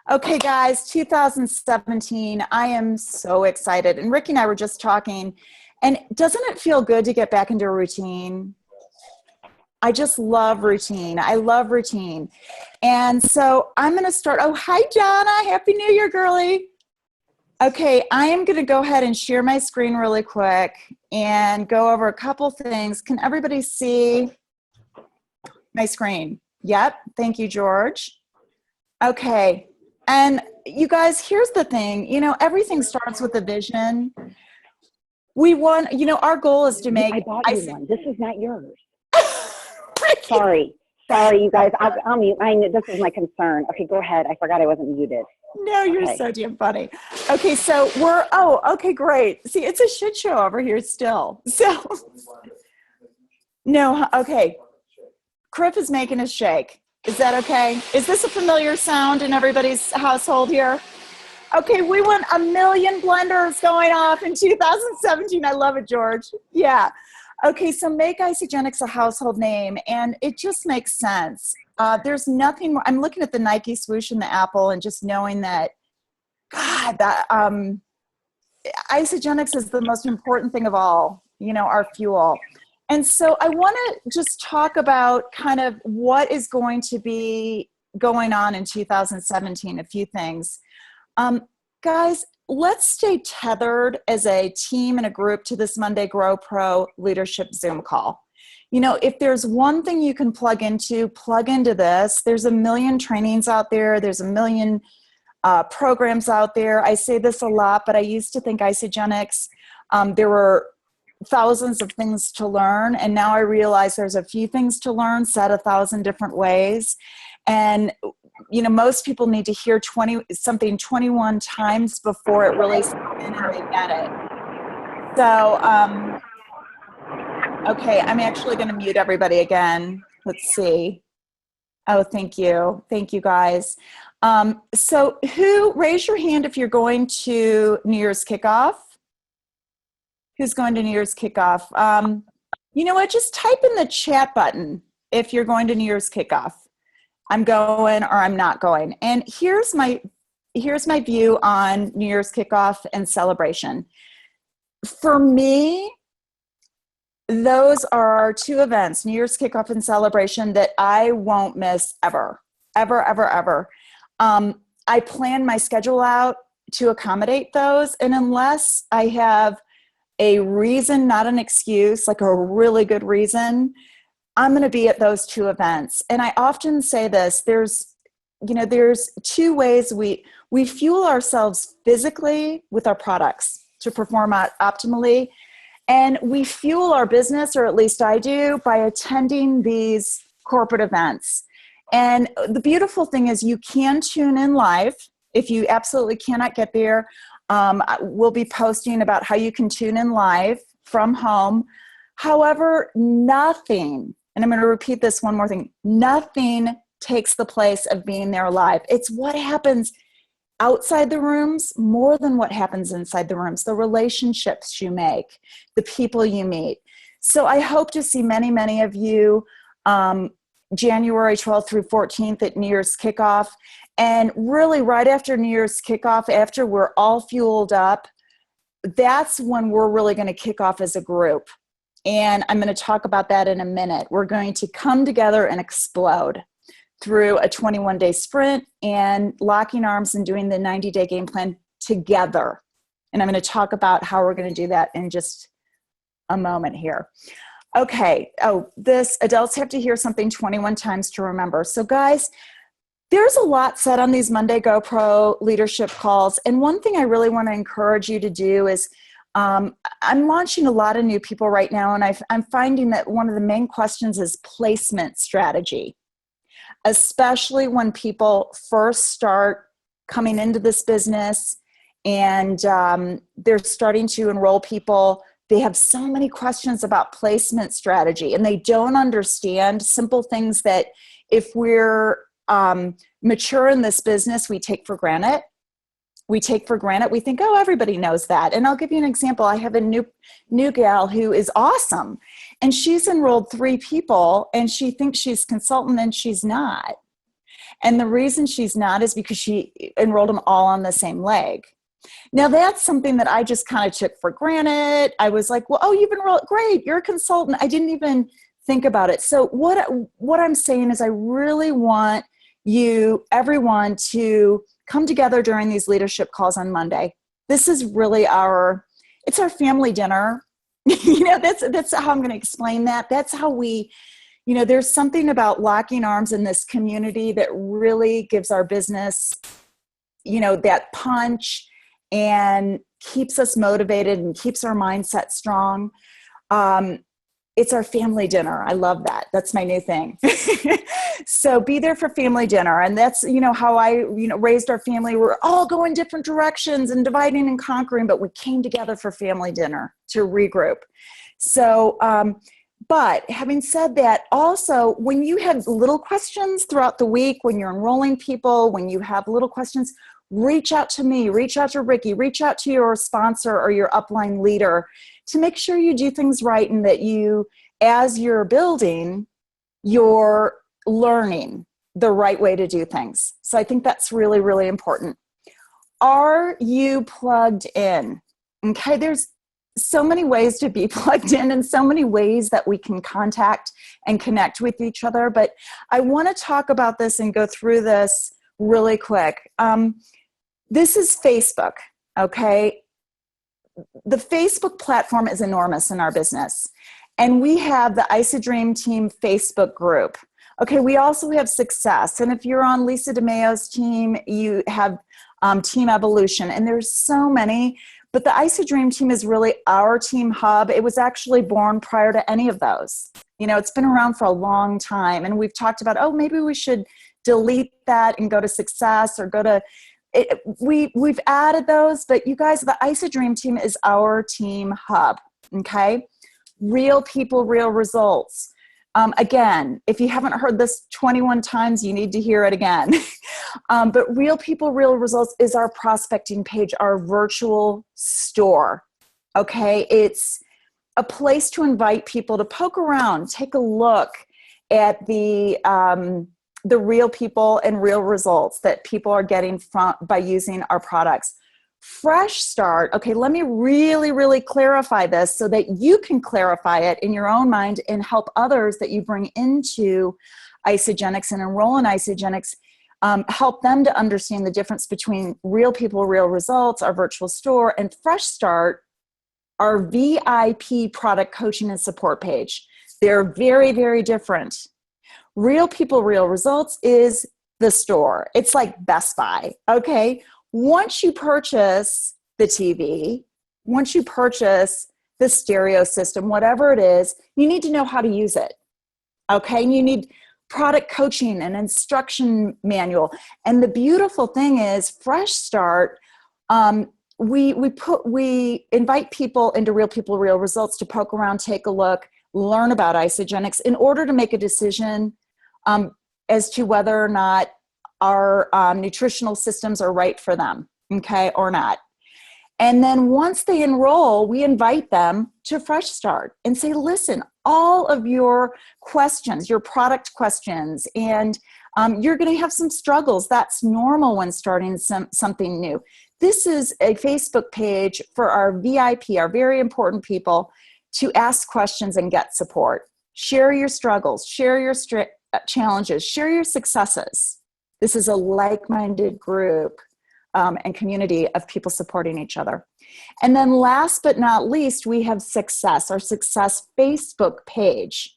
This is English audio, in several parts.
Okay, guys, 2017. I am so excited. And Ricky and I were just talking. And doesn't it feel good to get back into a routine? I just love routine. I love routine. And so I'm going to start. Oh, hi, Donna. Happy New Year, girly. Okay, I am going to go ahead and share my screen really quick and go over a couple things. Can everybody see my screen? Yep. Thank you, George. Okay. And you guys, here's the thing, everything starts with a vision. We want, our goal is to make, I bought you one. This is not yours. Ricky. Sorry, you guys. I'll mute. This is my concern. Okay, go ahead. I forgot I wasn't muted. No, you're okay. So damn funny. Okay, so okay, great. See, it's a shit show over here still. So, no, okay. Criff is making a shake. Is that okay? Is this a familiar sound in everybody's household here? Okay, we want 1 million blenders going off in 2017. I love it, George. Yeah. Okay, so make Isagenix a household name, and it just makes sense. There's nothing more. I'm looking at the Nike swoosh and the Apple and just knowing that, God, that Isagenix is the most important thing of all, our fuel. And so I want to just talk about kind of what is going to be going on in 2017, a few things. Guys, let's stay tethered as a team and a group to this Monday Grow Pro leadership Zoom call. If there's one thing you can plug into this. There's 1 million trainings out there. There's 1 million programs out there. I say this a lot, but I used to think Isagenix, there were thousands of things to learn, and now I realize there's a few things to learn said 1,000 different ways. And most people need to hear 21 times before it really sinks in and they get it. So okay, I'm actually going to mute everybody again. Let's see. Oh, thank you guys. So raise your hand if you're going to New Year's kickoff. Who's going to New Year's kickoff? You know what? Just type in the chat button if you're going to New Year's kickoff. I'm going or I'm not going. And here's my view on New Year's kickoff and celebration. For me, those are two events, New Year's kickoff and celebration, that I won't miss ever, ever, ever, ever. I plan my schedule out to accommodate those. And unless I have a reason, not an excuse, like a really good reason, I'm going to be at those two events. And I often say this, there's two ways we fuel ourselves physically with our products to perform optimally. And we fuel our business, or at least I do, by attending these corporate events. And the beautiful thing is you can tune in live if you absolutely cannot get there. We'll be posting about how you can tune in live from home. However, nothing, and I'm going to repeat this one more thing, nothing takes the place of being there live. It's what happens outside the rooms more than what happens inside the rooms, the relationships you make, the people you meet. So I hope to see many, many of you January 12th through 14th at New Year's kickoff. And really right after New Year's kickoff, after we're all fueled up, that's when we're really going to kick off as a group. And I'm going to talk about that in a minute. We're going to come together and explode through a 21-day sprint and locking arms and doing the 90-day game plan together. And I'm going to talk about how we're going to do that in just a moment here. Okay. Adults have to hear something 21 times to remember. So guys, there's a lot said on these Monday Go Pro leadership calls. And one thing I really want to encourage you to do is, I'm launching a lot of new people right now, and I'm finding that one of the main questions is placement strategy, especially when people first start coming into this business and they're starting to enroll people. They have so many questions about placement strategy, and they don't understand simple things that if we're mature in this business, we take for granted. We think, oh, everybody knows that. And I'll give you an example. I have a new gal who is awesome, and she's enrolled 3 people, and she thinks she's consultant, and she's not. And the reason she's not is because she enrolled them all on the same leg. Now that's something that I just kind of took for granted. I was like, well, oh, you've enrolled, great, you're a consultant. I didn't even think about it. So what I'm saying is I really want everyone to come together during these leadership calls on Monday. This is really it's our family dinner. That's how I'm going to explain that. That's how we, there's something about locking arms in this community that really gives our business, that punch and keeps us motivated and keeps our mindset strong. It's our family dinner. I love that. That's my new thing. So be there for family dinner. And that's, how I, raised our family. We're all going different directions and dividing and conquering, but we came together for family dinner to regroup. So, but having said that, also when you have little questions throughout the week, when you're enrolling people, when you have little questions, reach out to me, reach out to Ricky, reach out to your sponsor or your upline leader to make sure you do things right and that you, as you're building, you're learning the right way to do things. So I think that's really, really important. Are you plugged in? Okay, there's so many ways to be plugged in and so many ways that we can contact and connect with each other. But I want to talk about this and go through this really quick. This is Facebook, okay? The Facebook platform is enormous in our business. And we have the IsaDream Team Facebook group. Okay, we also have Success. And if you're on Lisa DeMayo's team, you have Team Evolution. And there's so many. But the IsaDream Team is really our team hub. It was actually born prior to any of those. It's been around for a long time. And we've talked about, oh, maybe we should delete that and go to Success or go to... We've added those, but you guys, the IsaDream Team is our team hub, okay? Real people, real results. Again, if you haven't heard this 21 times, you need to hear it again. But Real People, Real Results is our prospecting page, our virtual store, okay? It's a place to invite people to poke around, take a look at the real people and real results that people are getting by using our products. Fresh Start, okay, let me really, really clarify this so that you can clarify it in your own mind and help others that you bring into Isagenix and enroll in Isagenix, help them to understand the difference between Real People, Real Results, our virtual store, and Fresh Start, our VIP product coaching and support page. They're very, very different. Real People, Real Results is the store. It's like Best Buy, okay? Once you purchase the TV, once you purchase the stereo system, whatever it is, you need to know how to use it, okay? And you need product coaching and instruction manual. And the beautiful thing is Fresh Start, we invite people into Real People, Real Results to poke around, take a look, learn about Isagenix in order to make a decision as to whether or not our nutritional systems are right for them, okay, or not. And then once they enroll, we invite them to Fresh Start and say, listen, all of your questions, your product questions, and you're going to have some struggles. That's normal when starting something new. This is a Facebook page for our VIP, our very important people, to ask questions and get support. Share your struggles, share your challenges, share your successes. This is a like-minded group and community of people supporting each other. And then last but not least, we have Success, our Success Facebook page,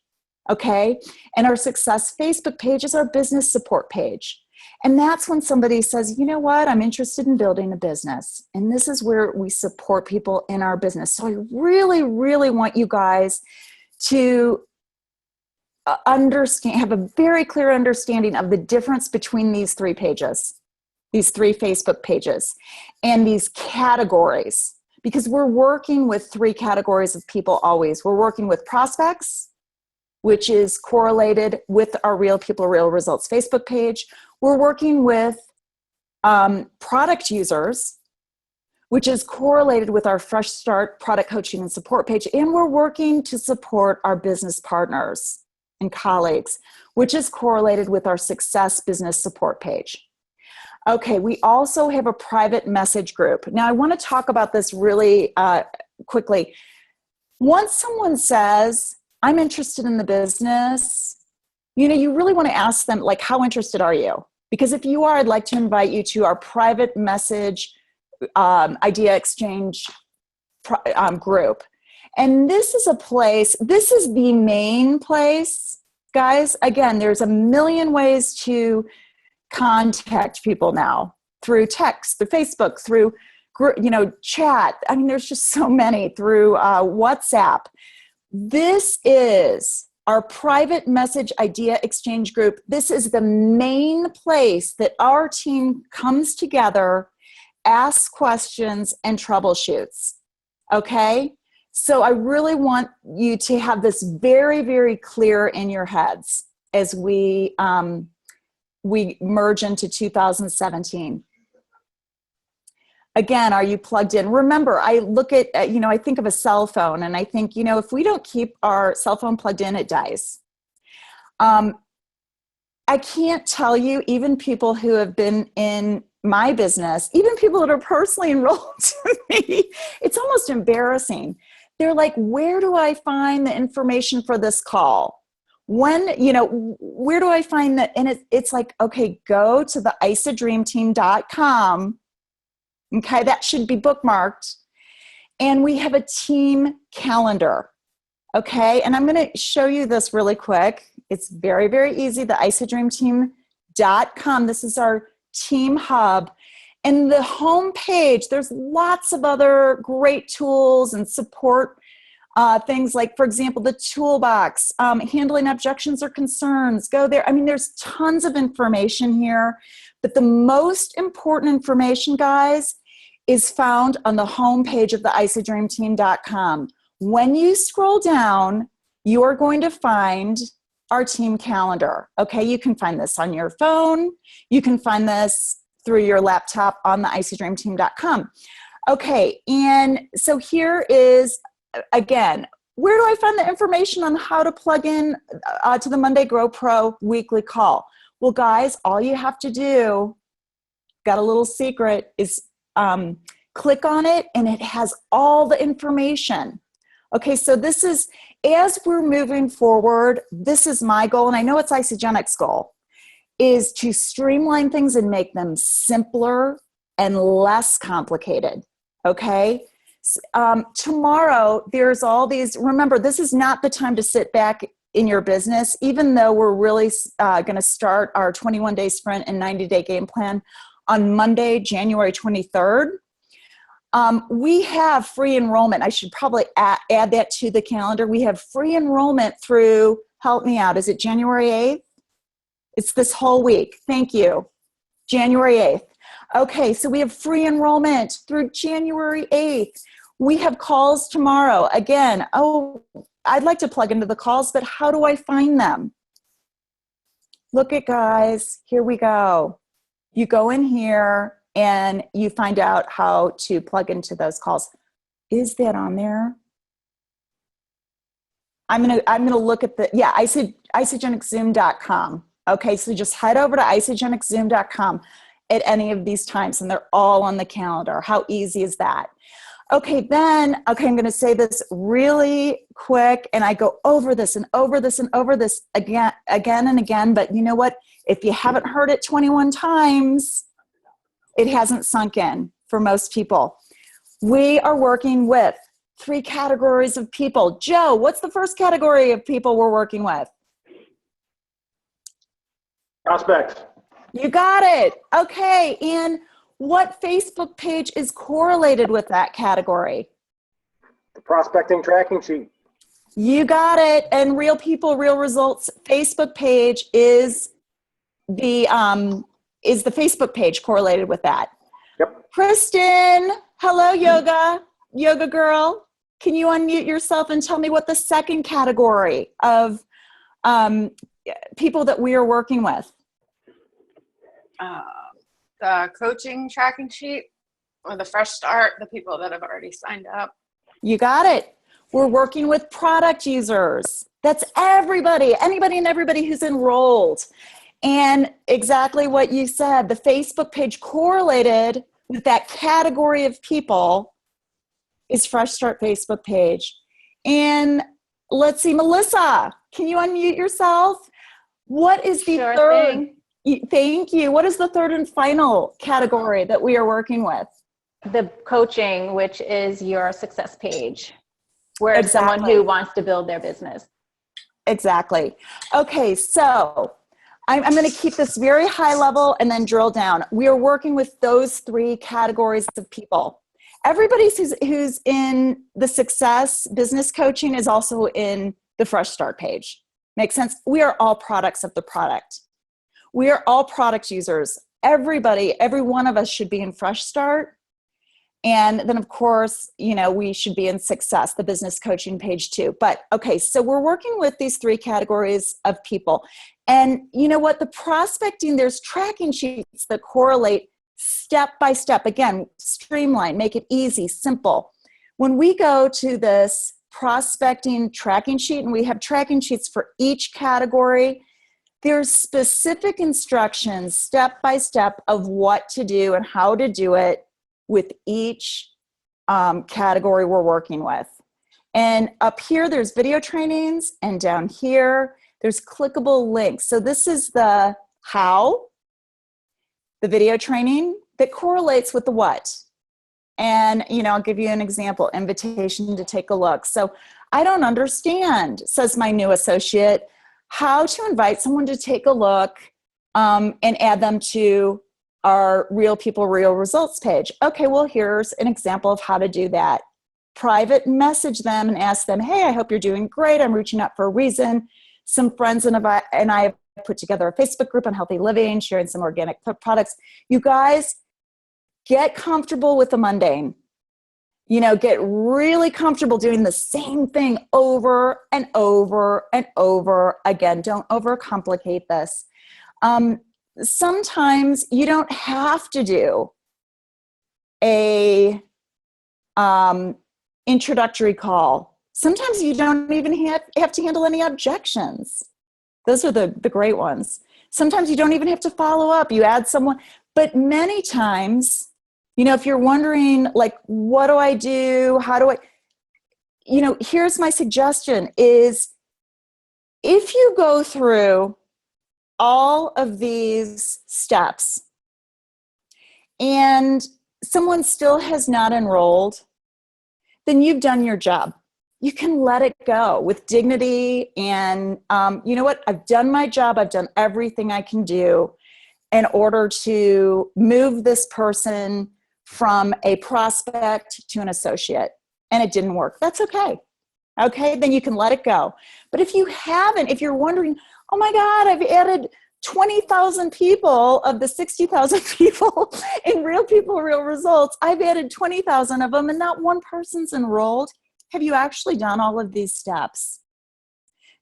okay? And our Success Facebook page is our business support page. And that's when somebody says, you know what, I'm interested in building a business. And this is where we support people in our business. So I really, really want you guys to have a very clear understanding of the difference between these three pages, these three Facebook pages, and these categories, because we're working with three categories of people always. We're working with prospects, which is correlated with our Real People, Real Results Facebook page. We're working with product users, which is correlated with our Fresh Start product coaching and support page. And we're working to support our business partners. and colleagues, which is correlated with our Success Business Support page. Okay, we also have a private message group. Now, I want to talk about this really quickly. Once someone says, I'm interested in the business, you really want to ask them, like, how interested are you? Because if you are, I'd like to invite you to our private message idea exchange group. And this is a place, this is the main place, guys. Again, there's a million ways to contact people now, through text, through Facebook, through chat. I mean, there's just so many, through WhatsApp. This is our private message idea exchange group. This is the main place that our team comes together, asks questions, and troubleshoots. Okay? So I really want you to have this very, very clear in your heads as we merge into 2017. Again, are you plugged in? Remember, I look at, I think of a cell phone, and I think, if we don't keep our cell phone plugged in, it dies. I can't tell you, even people who have been in my business, even people that are personally enrolled to me, it's almost embarrassing. They're like, where do I find the information for this call? When, where do I find that? And it's like, okay, go to the isadreamteam.com. Okay, that should be bookmarked. And we have a team calendar. Okay, and I'm going to show you this really quick. It's very, very easy. The isadreamteam.com. This is our team hub. And the home page, there's lots of other great tools and support things like, for example, the toolbox, handling objections or concerns. Go there. I mean, there's tons of information here. But the most important information, guys, is found on the home page of the isadreamteam.com. When you scroll down, you are going to find our team calendar. Okay, you can find this on your phone. You can find this through your laptop on the isadreamteam.com. Okay, and so here is, again, where do I find the information on how to plug in to the Monday Grow Pro weekly call? Well, guys, all you have to do, got a little secret, is click on it, and it has all the information. Okay, so this is, as we're moving forward, this is my goal, and I know it's Isagenix goal, is to streamline things and make them simpler and less complicated. Okay? Tomorrow, there's all these, remember, this is not the time to sit back in your business, even though we're really going to start our 21-day sprint and 90-day game plan on Monday, January 23rd. We have free enrollment. I should probably add that to the calendar. We have free enrollment through, help me out, is it January 8th? It's this whole week. Thank you. January 8th. Okay, so we have free enrollment through January 8th. We have calls tomorrow. Again, I'd like to plug into the calls, but how do I find them? Look at, guys, here we go. You go in here and you find out how to plug into those calls. Is that on there? I'm gonna look at the, isagenixzoom.com. Okay, so just head over to isagenixzoom.com at any of these times, and they're all on the calendar. How easy is that? Okay, I'm going to say this really quick, and I go over this and over this and over this again and again, but you know what? If you haven't heard it 21 times, it hasn't sunk in for most people. We are working with 3 categories of people. Joe, what's the first category of people we're working with? Prospects. You got it. Okay, and what Facebook page is correlated with that category? The prospecting tracking sheet. You got it. And Real People, Real Results Facebook page is the Facebook page correlated with that. Yep. Kristen, hello, yoga girl. Can you unmute yourself and tell me what the second category of people that we are working with? The coaching tracking sheet, or the fresh start, the people that have already signed up. You got it. We're working with product users. That's everybody, anybody and everybody who's enrolled. And exactly what you said, the Facebook page correlated with that category of people is Fresh Start Facebook page. And let's see, Melissa, can you unmute yourself? What is the Sure third? thing. Thank you. What is the third and final category that we are working with? The coaching, which is your success page, where it's someone Exactly. who wants to build their business. Exactly. Okay, so I'm going to keep this very high level and then drill down. We are working with those three categories of people. Everybody who's in the success business coaching is also in the Fresh Start page. Makes sense? We are all products of the product. We are all product users. Everybody, every one of us should be in Fresh Start. And then, of course, we should be in Success, the business coaching page too. But okay, so we're working with these three categories of people. And you know what? The prospecting, there's tracking sheets that correlate step by step. Again, streamline, make it easy, simple. When we go to this prospecting tracking sheet, and we have tracking sheets for each category, there's specific instructions step by step of what to do and how to do it with each category we're working with. And up here, there's video trainings, and down here, there's clickable links. So this is the how, the video training that correlates with the what. And, I'll give you an example, invitation to take a look. So I don't understand, says my new associate, how to invite someone to take a look and add them to our Real People, Real Results page. Okay, well, here's an example of how to do that. Private message them and ask them, hey, I hope you're doing great. I'm reaching out for a reason. Some friends and I have put together a Facebook group on healthy living, sharing some organic products. You guys, get comfortable with the mundane. Get really comfortable doing the same thing over and over and over again. Don't overcomplicate this. Sometimes you don't have to do a introductory call. Sometimes you don't even have to handle any objections. Those are the great ones. Sometimes you don't even have to follow up. You add someone, but many times, if you're wondering, like, what do I do? How do I, here's my suggestion is if you go through all of these steps and someone still has not enrolled, then you've done your job. You can let it go with dignity and you know what? I've done my job. I've done everything I can do in order to move this person from a prospect to an associate, and it didn't work. That's okay. Okay, then you can let it go. But if you haven't, if you're wondering, oh my God, I've added 20,000 people of the 60,000 people in Real People, Real Results, I've added 20,000 of them and not one person's enrolled. Have you actually done all of these steps?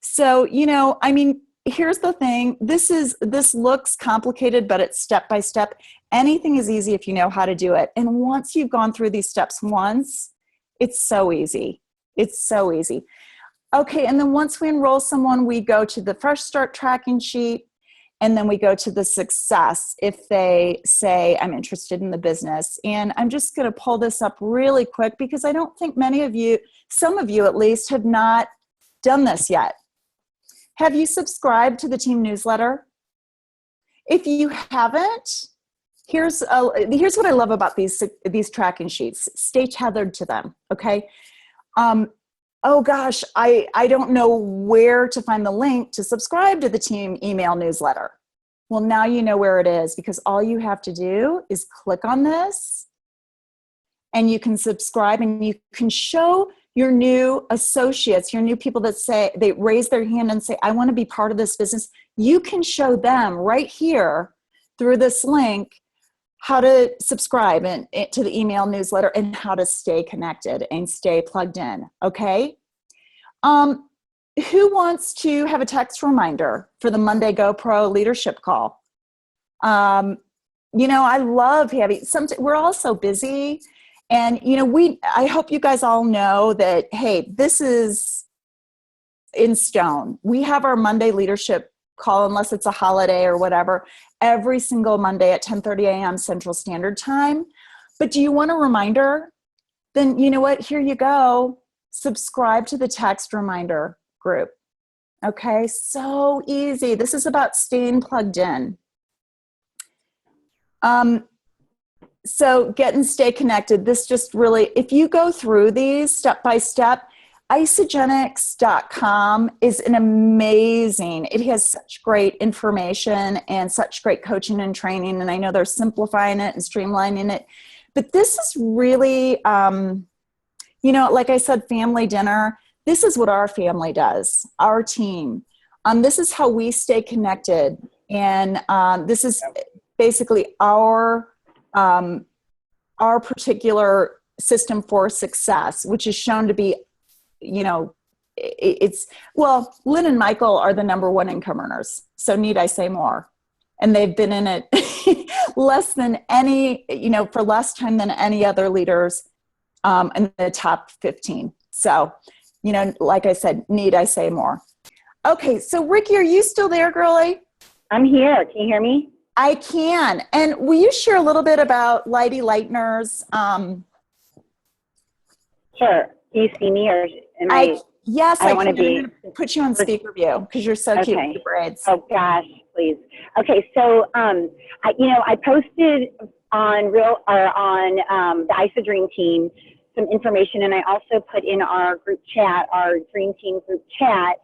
So, here's the thing. This looks complicated, but it's step by step. Anything is easy if you know how to do it. And once you've gone through these steps once, it's so easy. It's so easy. Okay, and then once we enroll someone, we go to the Fresh Start tracking sheet, and then we go to the success if they say, I'm interested in the business. And I'm just going to pull this up really quick because I don't think many of you, some of you at least, have not done this yet. Have you subscribed to the team newsletter? If you haven't, here's what I love about these tracking sheets. Stay tethered to them, okay? Oh gosh, I don't know where to find the link to subscribe to the team email newsletter. Well, now you know where it is because all you have to do is click on this and you can subscribe and you can show your new associates, your new people that say, they raise their hand and say, I want to be part of this business. You can show them right here through this link how to subscribe to the email newsletter and how to stay connected and stay plugged in, okay? Who wants to have a text reminder for the Monday GoPro leadership call? I love having, we're all so busy. And, I hope you guys all know that, hey, this is in stone. We have our Monday leadership call, unless it's a holiday or whatever, every single Monday at 10:30 a.m. Central Standard Time. But do you want a reminder? Then you know what? Here you go. Subscribe to the text reminder group. Okay, so easy. This is about staying plugged in. So get and stay connected. This just really, if you go through these step by step, Isagenix.com is an amazing, it has such great information and such great coaching and training. And I know they're simplifying it and streamlining it. But this is really, you know, like I said, family dinner. This is what our family does, our team. This is how we stay connected. And this is basically our particular system for success, which is shown to be, you know, well, Lynn and Michael are the #1 income earners. So need I say more? And they've been in it less than any, you know, for less time than any other leaders in the top 15. So, you know, like I said, need I say more? Okay, so Ricky, are you still there, girlie? I'm here. Can you hear me? I can. And will you share a little bit about Lighty Lightner's? Sure. Do you see me or am I? Yes, I I wanna can. be- I'm gonna put you on speaker view because you're so cute Okay. with your braids. Oh gosh, please. Okay, so I posted on the ISA Dream Team some information, and I also put in our group chat, our Dream Team group chat,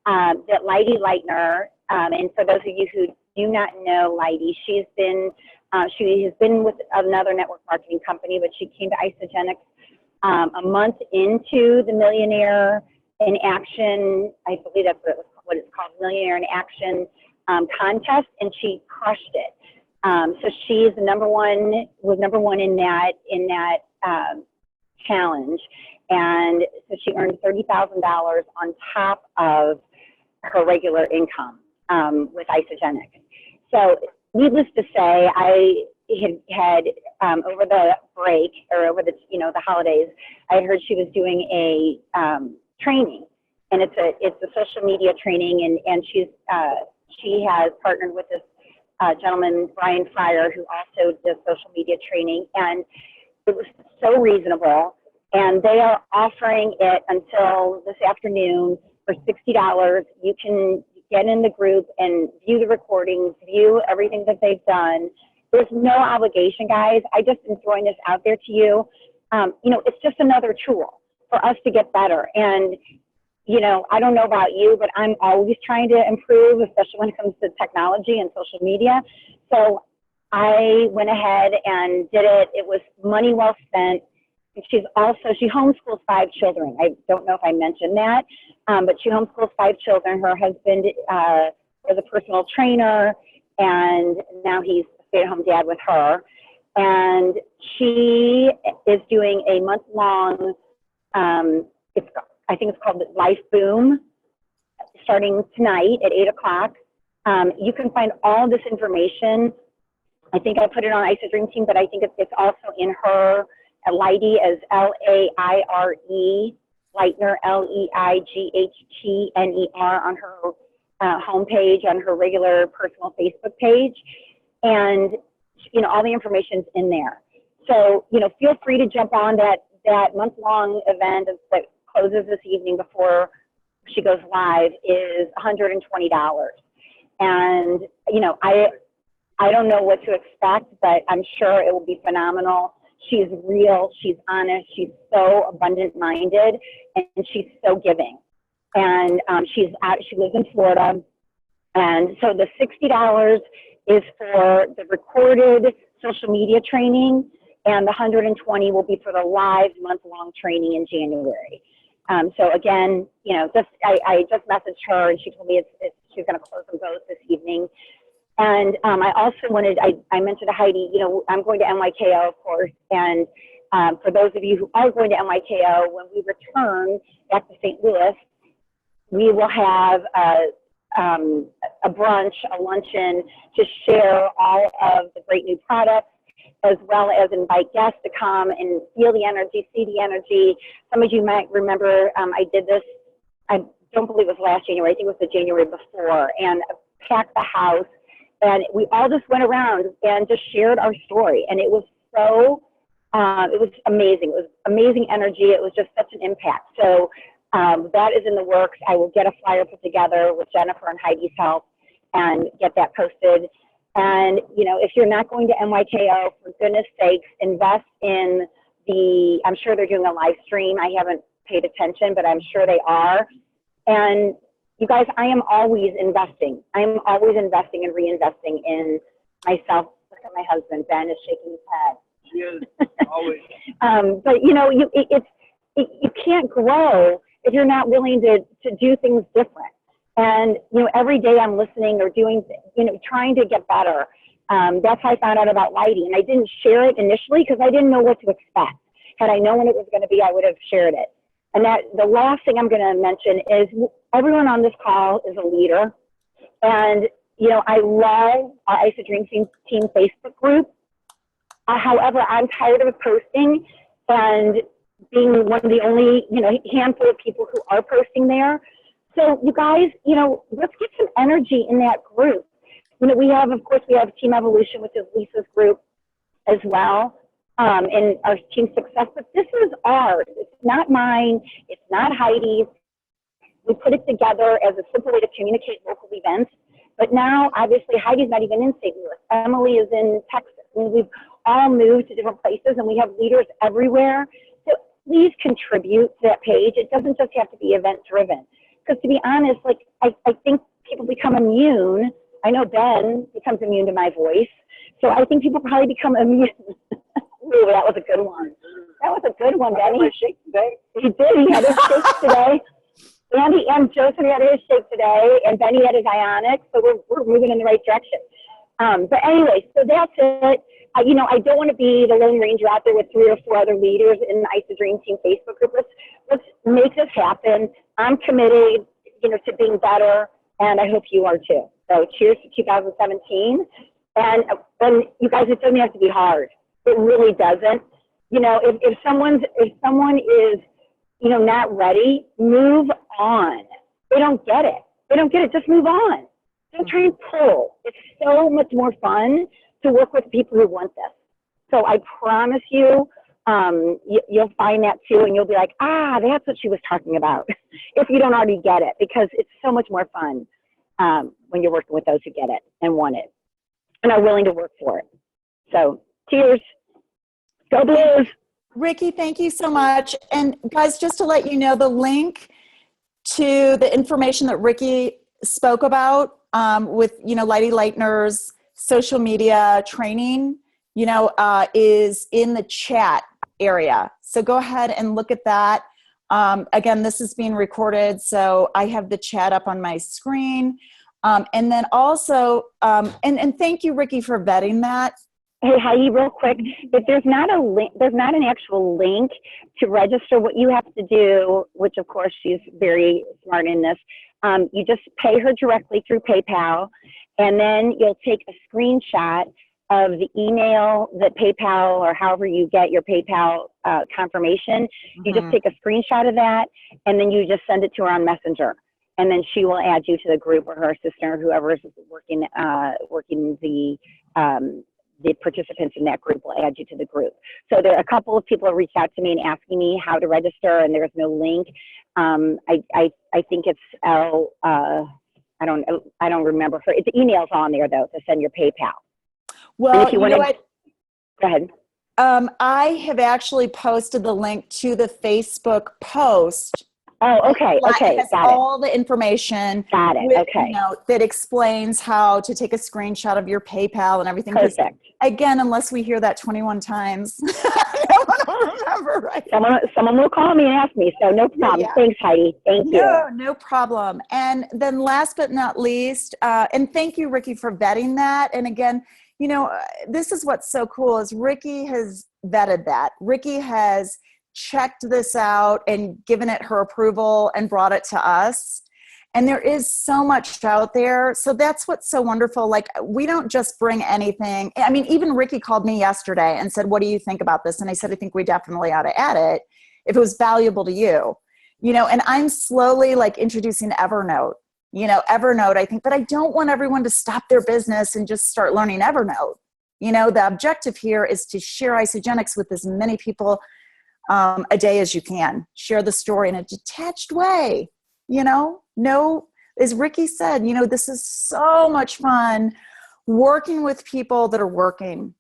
that Lighty Lightner, and for those of you who do not know Lighty, she has been with another network marketing company, but she came to Isagenix a month into the Millionaire in Action, I believe that's what it's called, Millionaire in Action contest, and she crushed it. So she is was number one in that challenge, and so she earned $30,000 on top of her regular income with Isagenix. So needless to say, I had over the break or over the holidays, I had heard she was doing a training, and it's a social media training, and she has partnered with this gentleman, Brian Fryer, who also does social media training, and it was so reasonable, and they are offering it until this afternoon for $60. You can get in the group and view the recordings, view everything that they've done. There's no obligation, guys. I just am throwing this out there to you. You know, it's just another tool for us to get better. And, you know, I don't know about you, but I'm always trying to improve, especially when it comes to technology and social media. So I went ahead and did it. It was money well spent. She homeschools 5 children. I don't know if I mentioned that, but she homeschools 5 children. Her husband was a personal trainer, and now he's a stay-at-home dad with her. And she is doing a month-long, I think it's called Life Boom, starting tonight at 8 o'clock. You can find all this information. I think I put it on ISA Dream Team, but I think it's also in her Lighty as Laire, Lightner, Leightner on her homepage, on her regular personal Facebook page. And, you know, all the information's in there. So, you know, feel free to jump on that month-long event that closes this evening before she goes live is $120. And, you know, I don't know what to expect, but I'm sure it will be phenomenal. She's real, she's honest, she's so abundant-minded, and she's so giving. And she lives in Florida. And so the $60 is for the recorded social media training, and the $120 will be for the live month-long training in January. So again, you know, I just messaged her, and she told me she's going to close them both this evening. And I also I mentioned to Heidi, you know, I'm going to NYKO, of course, and for those of you who are going to NYKO, when we return back to St. Louis, we will have a brunch, a luncheon to share all of the great new products, as well as invite guests to come and feel the energy, see the energy. Some of you might remember I don't believe it was last January, I think it was the January before, and packed the house. And we all just went around and just shared our story. And it was so, it was amazing. It was amazing energy. It was just such an impact. So that is in the works. I will get a flyer put together with Jennifer and Heidi's help and get that posted. And, you know, if you're not going to NYKO, for goodness sakes, invest in the, I'm sure they're doing a live stream. I haven't paid attention, but I'm sure they are. And you guys, I am always investing. I am always investing and reinvesting in myself. Look at my husband, Ben is shaking his head. She is always. But you know, you can't grow if you're not willing to do things different. And you know, every day I'm listening or doing, you know, trying to get better. That's how I found out about lighting, and I didn't share it initially because I didn't know what to expect. Had I known when it was going to be, I would have shared it. And that the last thing I'm going to mention is everyone on this call is a leader. And, you know, I love our Ice of Dream Team Facebook group. However, I'm tired of posting and being one of the only, you know, handful of people who are posting there. So you guys, you know, let's get some energy in that group. You know, we have, of course, we have Team Evolution, which is Lisa's group as well. And our Team Success, but this is ours. It's not mine. It's not Heidi's. We put it together as a simple way to communicate local events. But now, obviously, Heidi's not even in St. Louis. Emily is in Texas. I mean, we've all moved to different places, and we have leaders everywhere. So please contribute to that page. It doesn't just have to be event-driven. Because to be honest, like I think people become immune. I know Ben becomes immune to my voice. So I think people probably become immune. Ooh, that was a good one. That was a good one, Benny. My shake today. He did. He had his shake today. Andy and Joseph had his shake today, and Benny had his ionic. So we're moving in the right direction. But anyway, so that's it. You know, I don't want to be the Lone Ranger out there with 3 or 4 other leaders in the Ice of Dream Team Facebook group. Let's make this happen. I'm committed, you know, to being better, and I hope you are too. So cheers to 2017. And you guys, it doesn't have to be hard. It really doesn't. You know, if someone is, you know, not ready, move on. They don't get it. They don't get it. Just move on. Don't try and pull. It's so much more fun to work with people who want this. So I promise you, you'll find that too, and you'll be like, that's what she was talking about, if you don't already get it, because it's so much more fun when you're working with those who get it and want it and are willing to work for it. So cheers. Go Blues. Ricky, thank you so much. And guys, just to let you know, the link to the information that Ricky spoke about with, you know, Lighty Lightner's social media training, you know, is in the chat area. So go ahead and look at that. Again, this is being recorded, so I have the chat up on my screen. And then also, and thank you, Ricky, for vetting that. Hey, Heidi, real quick, if there's not a link, there's not an actual link to register, what you have to do, which of course she's very smart in this, you just pay her directly through PayPal, and then you'll take a screenshot of the email that PayPal, or however you get your PayPal confirmation. You just take a screenshot of that, and then you just send it to her on Messenger. And then she will add you to the group, or her assistant, or whoever is working the participants in that group will add you to the group. So there are a couple of people who reached out to me and asking me how to register, and there's no link. I think it's I don't remember her. The email's on there though to send your PayPal. Well, you know what? Go ahead. I have actually posted the link to the Facebook post. Oh, okay. Okay. It has Got it. all the information. Got it. With, Okay. you know, that explains how to take a screenshot of your PayPal and everything. Perfect. Again, unless we hear that 21 times, no one will remember, right? Someone will call me and ask me, so no problem. Yeah. Thanks, Heidi. Thank you. No problem. And then last but not least, and thank you, Ricky, for vetting that. And again, you know, this is what's so cool is Ricky has vetted that. Ricky has checked this out and given it her approval and brought it to us. And there is so much out there. So that's what's so wonderful. Like, we don't just bring anything. I mean, even Ricky called me yesterday and said, what do you think about this? And I said, I think we definitely ought to add it if it was valuable to you. and I'm slowly like introducing Evernote, Evernote, I think, but I don't want everyone to stop their business and just start learning Evernote. The objective here is to share Isagenix with as many people a day as you can. Share the story in a detached way, no, as Ricky said, this is so much fun working with people that are working.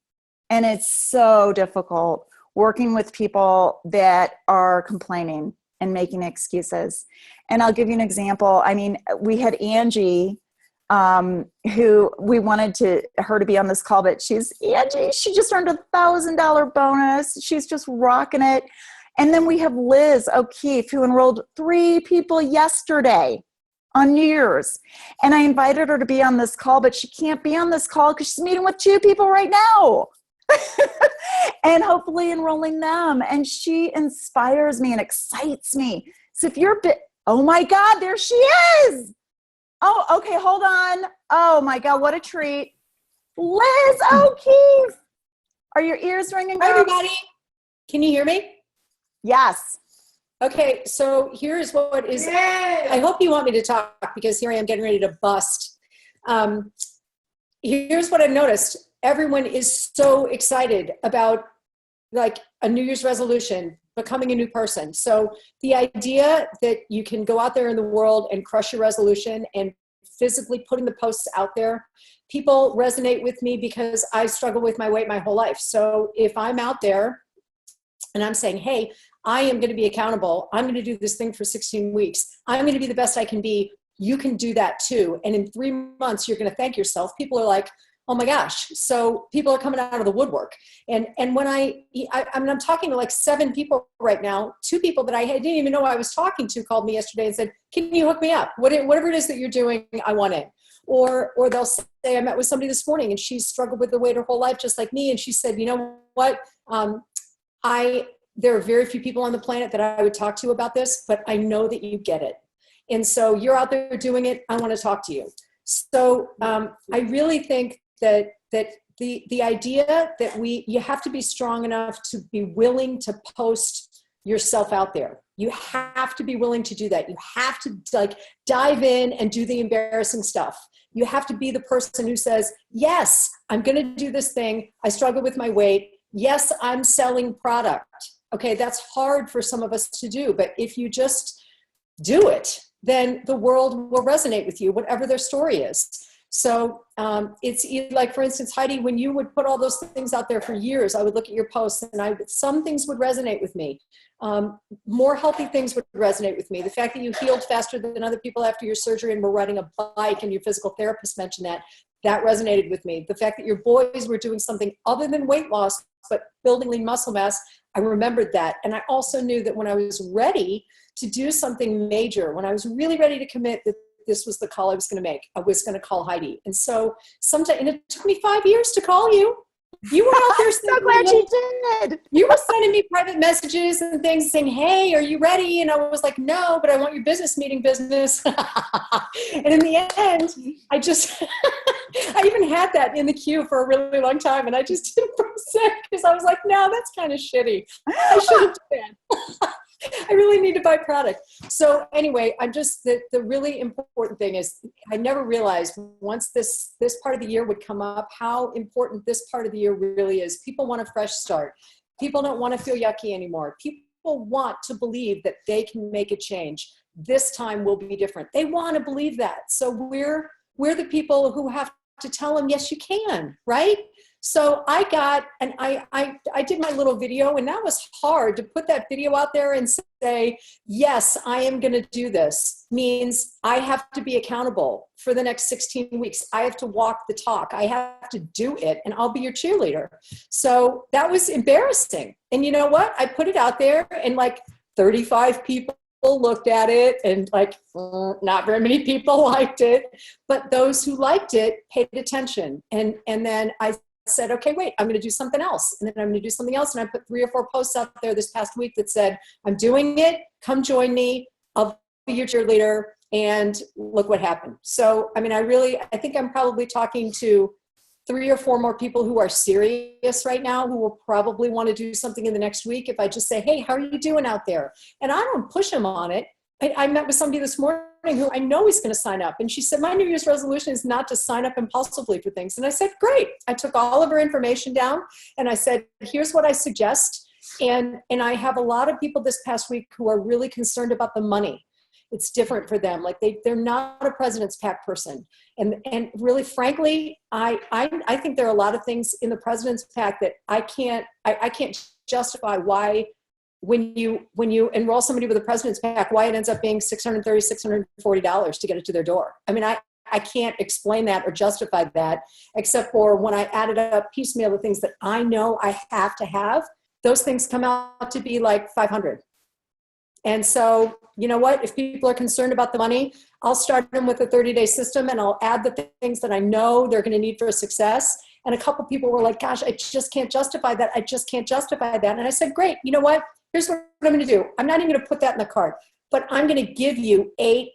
And it's so difficult working with people that are complaining and making excuses. And I'll give you an example. I mean, we had Angie, who we wanted her to be on this call, but she just earned $1,000 bonus. She's just rocking it. And then we have Liz O'Keefe, who enrolled 3 people yesterday on New Year's. And I invited her to be on this call, but she can't be on this call because she's meeting with 2 people right now. And hopefully enrolling them. And she inspires me and excites me. So if you're oh my God, there she is. Oh, okay, hold on. Oh my God, what a treat. Liz O'Keefe. Are your ears ringing? Hi, everybody. Can you hear me? Yes. Okay, so here's what is, I hope you want me to talk because here I am getting ready to bust. Here's what I've noticed. Everyone is so excited about like a New Year's resolution, becoming a new person. So the idea that you can go out there in the world and crush your resolution and physically putting the posts out there, people resonate with me because I struggle with my weight my whole life. So if I'm out there and I'm saying, hey, I am going to be accountable. I'm going to do this thing for 16 weeks. I'm going to be the best I can be. You can do that too. And in 3 months, you're going to thank yourself. People are like, oh my gosh. So people are coming out of the woodwork. And when I mean, I'm talking to like 7 people right now. 2 people that I didn't even know I was talking to called me yesterday and said, can you hook me up? Whatever it is that you're doing, I want it. Or they'll say, I met with somebody this morning and she's struggled with the weight her whole life, just like me. And she said, you know what? There are very few people on the planet that I would talk to about this, but I know that you get it. And so you're out there doing it. I want to talk to you. So I really think that the idea that you have to be strong enough to be willing to post yourself out there. You have to be willing to do that. You have to like dive in and do the embarrassing stuff. You have to be the person who says, yes, I'm going to do this thing. I struggle with my weight. Yes, I'm selling product. Okay, that's hard for some of us to do, but if you just do it, then the world will resonate with you, whatever their story is. So it's like, for instance, Heidi, when you would put all those things out there for years, I would look at your posts and some things would resonate with me. More healthy things would resonate with me. The fact that you healed faster than other people after your surgery and were riding a bike and your physical therapist mentioned that resonated with me. The fact that your boys were doing something other than weight loss, but building lean muscle mass, I remembered that. And I also knew that when I was ready to do something major, when I was really ready to commit that this was the call I was going to make, I was going to call Heidi. And so and it took me 5 years to call you. You were out there. So glad you did. You were sending me private messages and things saying, hey, are you ready? And I was like, no, but I want your business meeting business. And in the end, I even had that in the queue for a really long time. And I just didn't press it because I was like, no, that's kind of shitty. I should have done that. I really need to buy product. So anyway, the really important thing is I never realized once this part of the year would come up, how important this part of the year really is. People want a fresh start. People don't want to feel yucky anymore. People want to believe that they can make a change. This time will be different. They want to believe that. So we're the people who have to tell them, yes, you can, right? So I did my little video, and that was hard to put that video out there and say, yes, I am going to do this. Means I have to be accountable for the next 16 weeks. I have to walk the talk. I have to do it, and I'll be your cheerleader. So that was embarrassing. And you know what? I put it out there, and like 35 people looked at it, and like not very many people liked it. But those who liked it paid attention. And then I said, okay, wait, I'm going to do something else. And then I'm going to do something else. And I put 3 or 4 posts out there this past week that said, I'm doing it. Come join me. I'll be your cheerleader. And look what happened. So, I mean, I think I'm probably talking to 3 or 4 more people who are serious right now who will probably want to do something in the next week if I just say, hey, how are you doing out there? And I don't push them on it. I met with somebody this morning who I know is going to sign up. And she said, my New Year's resolution is not to sign up impulsively for things. And I said, great. I took all of her information down and I said, here's what I suggest. And I have a lot of people this past week who are really concerned about the money. It's different for them. Like they're not a President's PAC person. And really, frankly, I think there are a lot of things in the President's PAC that I can't justify why when you enroll somebody with a President's PAC, why it ends up being $630, $640 to get it to their door. I mean, I can't explain that or justify that, except for when I added up piecemeal the things that I know I have to have, those things come out to be like 500. And so, you know what, if people are concerned about the money, I'll start them with a 30-day system and I'll add the things that I know they're going to need for success. And a couple people were like, gosh, I just can't justify that. I just can't justify that. And I said, great, you know what? Here's what I'm going to do. I'm not even going to put that in the cart, but I'm going to give you 8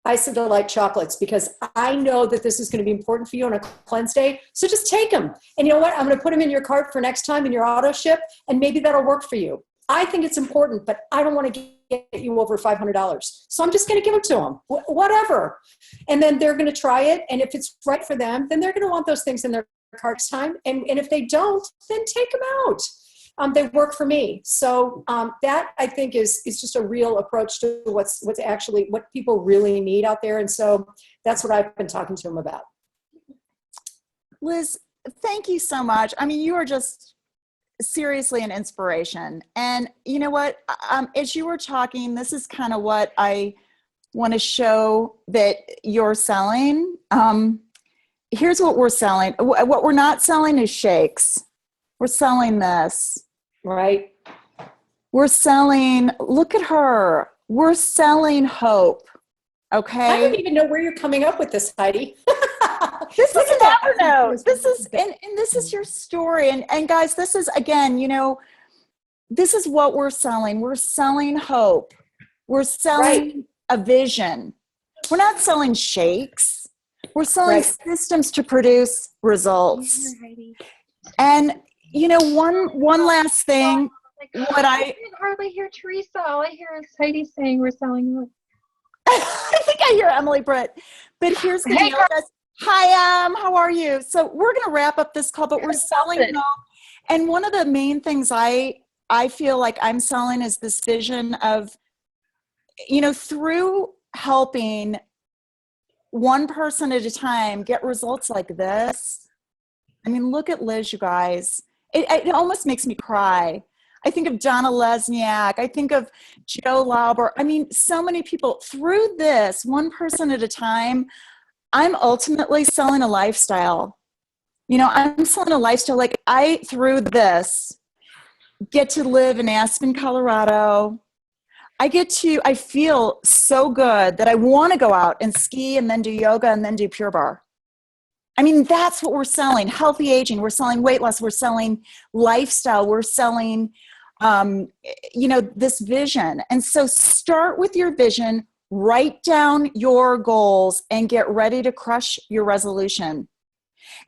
Isodelight chocolates because I know that this is going to be important for you on a cleanse day. So just take them. And you know what? I'm going to put them in your cart for next time in your auto ship, and maybe that'll work for you. I think it's important, but I don't want to get you over $500. So I'm just going to give them to them, whatever. And then they're going to try it. And if it's right for them, then they're going to want those things in their carts time. And if they don't, then take them out. They work for me. So that I think is just a real approach to what's actually what people really need out there. And so that's what I've been talking to them about. Liz, thank you so much. I mean, you are just seriously an inspiration. And you know what, as you were talking, this is kind of what I want to show that you're selling. Here's what we're selling. What we're not selling is shakes. We're selling this. Right. We're selling, look at her. We're selling hope. Okay. I don't even know where you're coming up with this, Heidi. This is an Evernote. This is, and this is your story. And guys, this is, again, you know, this is what we're selling. We're selling hope. We're selling a vision. We're not selling shakes. We're selling systems to produce results. And you know, one last thing, what I can hardly hear Teresa. All I hear is Heidi saying we're selling hope. I think I hear Emily Britt. But here's the deal, guys. Hi, how are you? So we're going to wrap up this call, but we're selling hope. And one of the main things I feel like I'm selling is this vision of, you know, through helping one person at a time get results like this. I mean, look at Liz, you guys. It almost makes me cry. I think of Donna Lesniak. I think of Joe Lauber. I mean, so many people. Through this, one person at a time, I'm ultimately selling a lifestyle. You know, I'm selling a lifestyle. Like through this, get to live in Aspen, Colorado. I feel so good that I want to go out and ski and then do yoga and then do Pure Barre. I mean, that's what we're selling. Healthy aging. We're selling weight loss. We're selling lifestyle. We're selling, you know, this vision. And so start with your vision, write down your goals, and get ready to crush your resolution.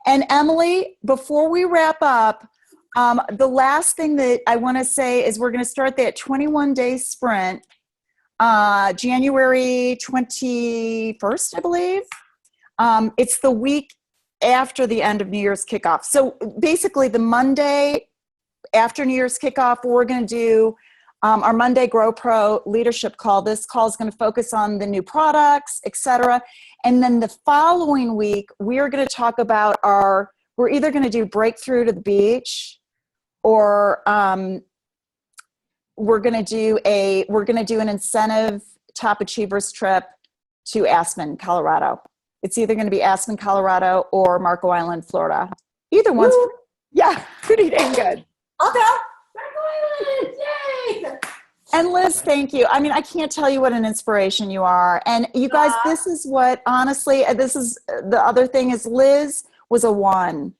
And Emily, before we wrap up, the last thing that I want to say is we're going to start that 21-day sprint, January 21st, I believe. It's the week after the end of New Year's kickoff. So basically the Monday after New Year's kickoff, we're going to do our Monday Grow Pro leadership call. This call is going to focus on the new products, etc. And then the following week, we're going to talk about we're either going to do Breakthrough to the Beach, or we're going to do an incentive top achievers trip to Aspen, Colorado. It's either going to be Aspen, Colorado, or Marco Island, Florida. Either one's, pretty dang good. I'll go. Marco Island, yay! And Liz, thank you. I mean, I can't tell you what an inspiration you are. And you guys, this is what, honestly, this is the other thing is Liz was a 1.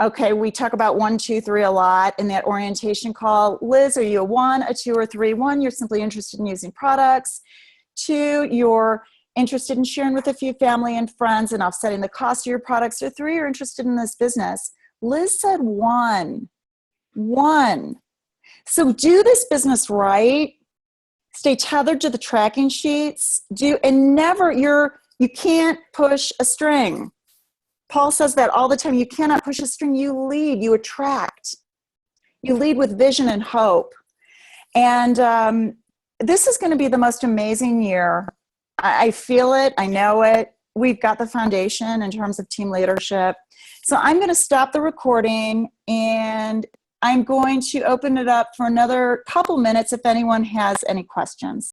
Okay, we talk about 1, 2, 3 a lot in that orientation call. Liz, are you a 1, a 2, or 3? 1, you're simply interested in using products. 2, you're interested in sharing with a few family and friends and offsetting the cost of your products, or 3, you're interested in this business. Liz said 1. So do this business right. Stay tethered to the tracking sheets. And never, you can't push a string. Paul says that all the time. You cannot push a string. You lead, you attract. You lead with vision and hope. And this is going to be the most amazing year. I feel it. I know it. We've got the foundation in terms of team leadership. So I'm going to stop the recording, and I'm going to open it up for another couple minutes if anyone has any questions.